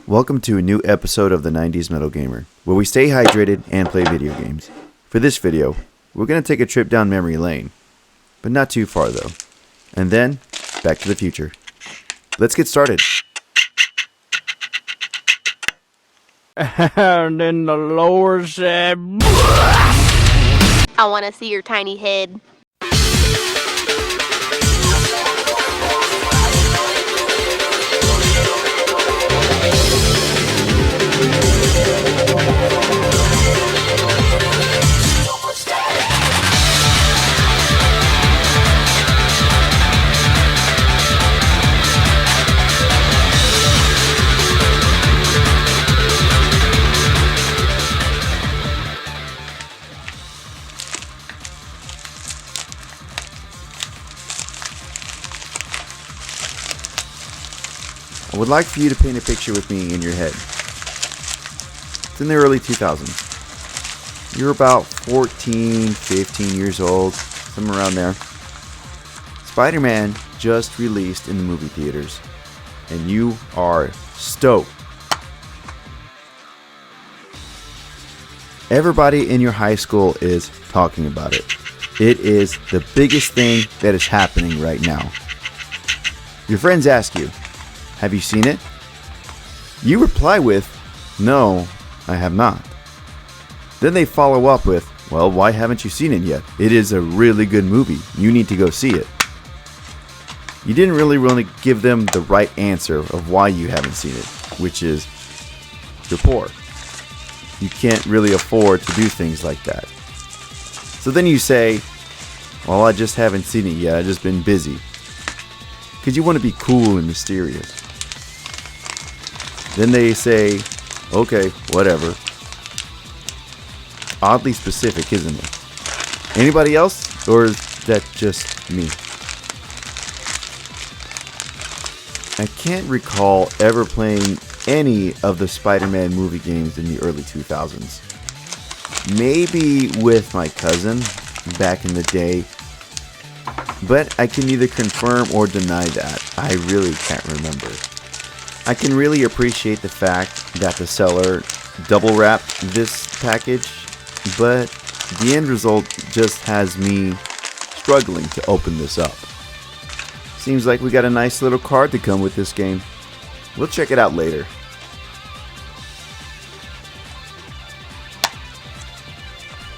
Welcome to a new episode of the 90s Metal Gamer, where we stay hydrated and play video games. For this video, we're going to take a trip down memory lane, but not too far though. And then, back to the future. Let's get started. And then the Lord said, I want to see your tiny head. I would like for you to paint a picture with me in your head. It's in the early 2000s. You're about 14, 15 years old, somewhere around there. Spider-Man just released in the movie theaters, and you are stoked. Everybody in your high school is talking about it. It is the biggest thing that is happening right now. Your friends ask you, have you seen it? You reply with, no, I have not. Then they follow up with, well, why haven't you seen it yet? It is a really good movie. You need to go see it. You didn't really give them the right answer of why you haven't seen it, which is, you're poor. You can't really afford to do things like that. So then you say, well, I just haven't seen it yet. I've just been busy. Because you want to be cool and mysterious. Then they say, okay, whatever. Oddly specific, isn't it? Anybody else? Or is that just me? I can't recall ever playing any of the Spider-Man movie games in the early 2000s. Maybe with my cousin back in the day. But I can neither confirm or deny that. I really can't remember. I can really appreciate the fact that the seller double wrapped this package, but the end result just has me struggling to open this up. Seems like we got a nice little card to come with this game. We'll check it out later.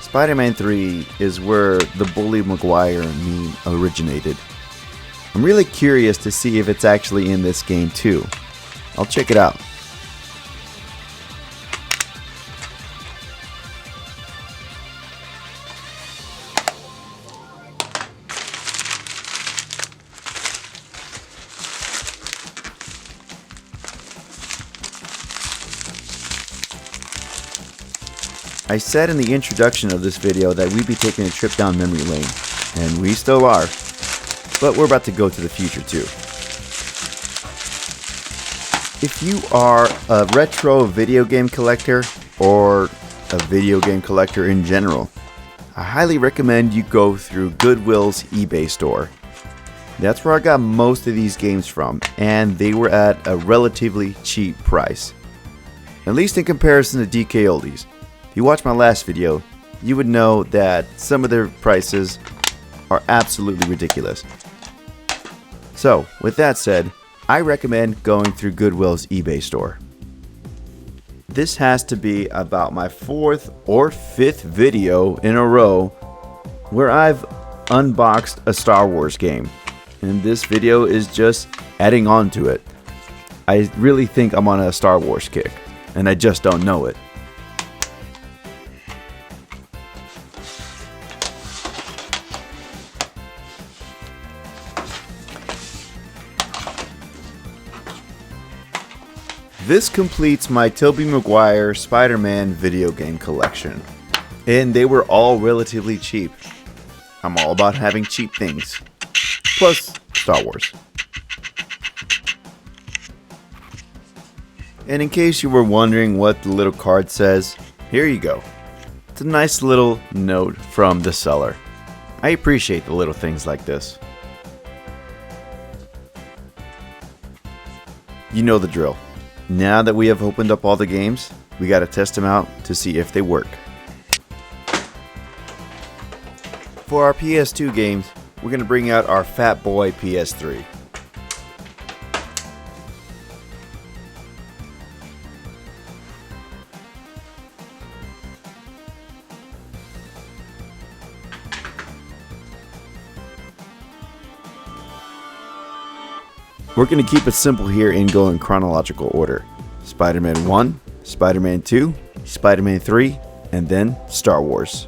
Spider-Man 3 is where the Bully Maguire meme originated. I'm really curious to see if it's actually in this game too. I'll check it out. I said in the introduction of this video that we'd be taking a trip down memory lane, and we still are, but we're about to go to the future too. If you are a retro video game collector, or a video game collector in general, I highly recommend you go through Goodwill's eBay store. That's where I got most of these games from, and they were at a relatively cheap price. At least in comparison to DK Oldies. If you watched my last video, you would know that some of their prices are absolutely ridiculous. So, with that said, I recommend going through Goodwill's eBay store. This has to be about my 4th or 5th video in a row where I've unboxed a Star Wars game. And this video is just adding on to it. I really think I'm on a Star Wars kick, and I just don't know it. This completes my Tobey Maguire Spider-Man video game collection. And they were all relatively cheap. I'm all about having cheap things. Plus, Star Wars. And in case you were wondering what the little card says, here you go. It's a nice little note from the seller. I appreciate the little things like this. You know the drill. Now that we have opened up all the games, we gotta test them out to see if they work. For our PS2 games, we're gonna bring out our Fat Boy PS3. We're going to keep it simple here and go in chronological order. Spider-Man 1, Spider-Man 2, Spider-Man 3, and then Star Wars.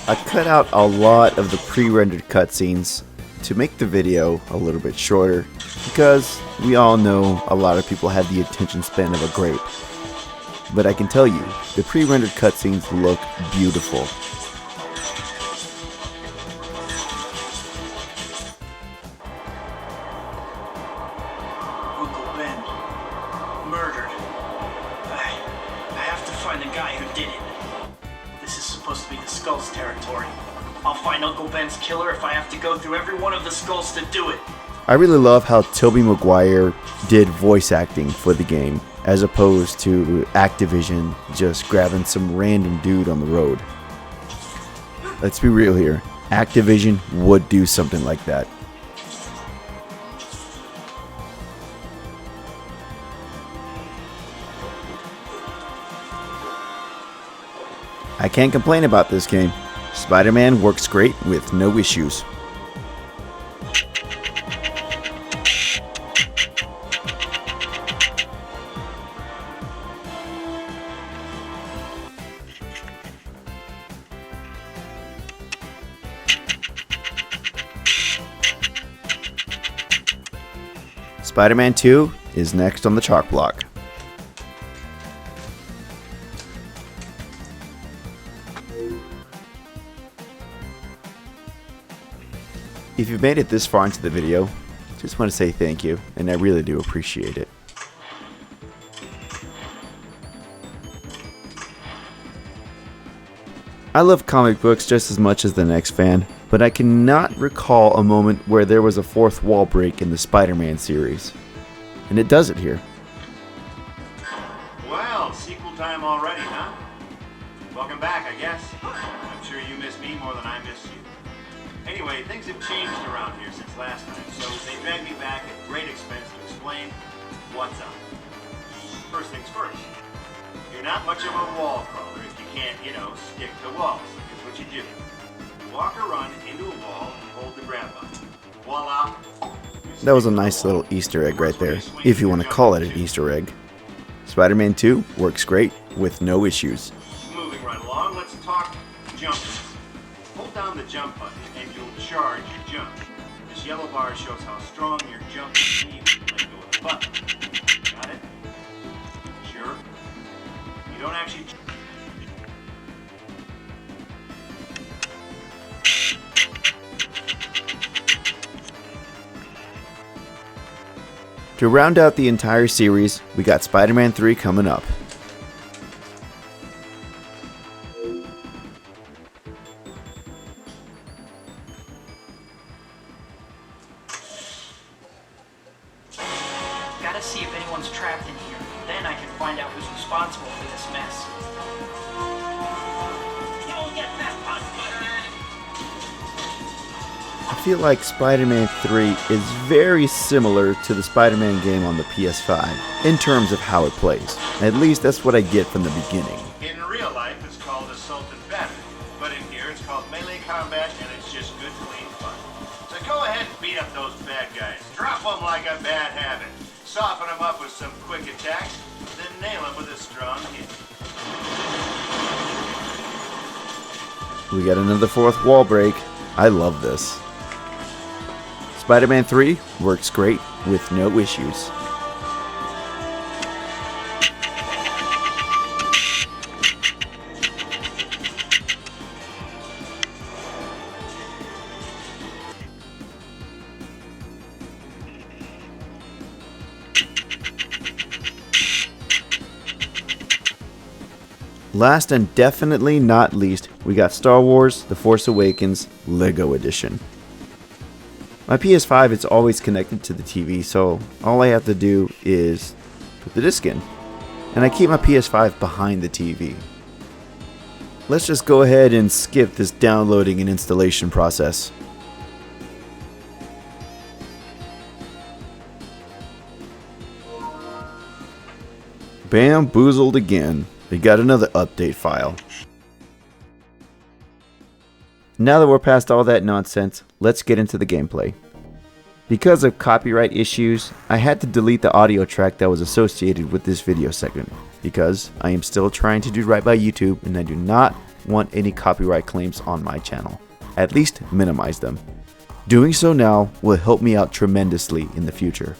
I cut out a lot of the pre-rendered cutscenes to make the video a little bit shorter because we all know a lot of people have the attention span of a grape. But I can tell you, the pre-rendered cutscenes look beautiful. Uncle Ben, murdered. I have to find the guy who did it. This is supposed to be the Skull's territory. I'll find Uncle Ben's killer if I have to go through every one of the Skulls to do it. I really love how Tobey Maguire did voice acting for the game, as opposed to Activision just grabbing some random dude on the road. Let's be real here. Activision would do something like that. I can't complain about this game. Spider-Man works great with no issues. Spider-Man 2 is next on the chalk block. If you've made it this far into the video, just want to say thank you, and I really do appreciate it. I love comic books just as much as the next fan, but I cannot recall a moment where there was a fourth wall break in the Spider-Man series. And it does it here. Well, sequel time already, huh? Welcome back, I guess. I'm sure you miss me more than I miss you. Anyway, things have changed around here since last time, so they dragged me back at great expense to explain what's up. First things first, you're not much of a wall crawler if you can't, stick to walls. Here's what you do. You walk or run into a wall and hold the grab button. Voila! That was a nice little Easter egg right there, if you want to call it an Easter egg. Spider-Man 2 works great with no issues. Moving right along, let's talk jumping. Hold down the jump button and you'll charge your jump. This yellow bar shows how strong your jump is when you let go of the button. Got it? Sure? You don't actually... To round out the entire series, we got Spider-Man 3 coming up. Gotta see if anyone's trapped in here. Then I can find out who's responsible for this mess. You'll get that one. I feel like Spider-Man 3 is very similar to the Spider-Man game on the PS5 in terms of how it plays. At least that's what I get from the beginning. In real life, it's called assault and battery. But in here, it's called melee combat, and it's just good, clean fun. So go ahead and beat up those bad guys. Drop them like a bad habit. Soften them up with some quick attacks, then nail them with a strong hit. We got another fourth wall break. I love this. Spider-Man 3 works great with no issues. Last and definitely not least, we got Star Wars The Force Awakens LEGO Edition. My PS5 is always connected to the TV, so all I have to do is put the disc in. And I keep my PS5 behind the TV. Let's just go ahead and skip this downloading and installation process. Bamboozled again. We got another update file. Now that we're past all that nonsense, let's get into the gameplay. Because of copyright issues, I had to delete the audio track that was associated with this video segment, because I am still trying to do right by YouTube and I do not want any copyright claims on my channel. At least minimize them. Doing so now will help me out tremendously in the future.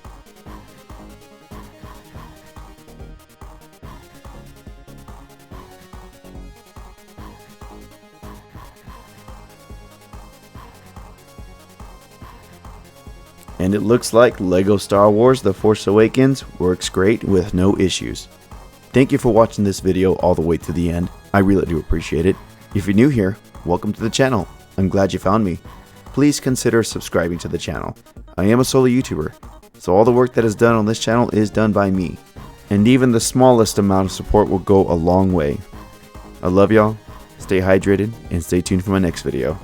And it looks like LEGO Star Wars The Force Awakens works great with no issues. Thank you for watching this video all the way to the end. I really do appreciate it. If you're new here, welcome to the channel. I'm glad you found me. Please consider subscribing to the channel. I am a solo YouTuber, so all the work that is done on this channel is done by me. And even the smallest amount of support will go a long way. I love y'all, stay hydrated, and stay tuned for my next video.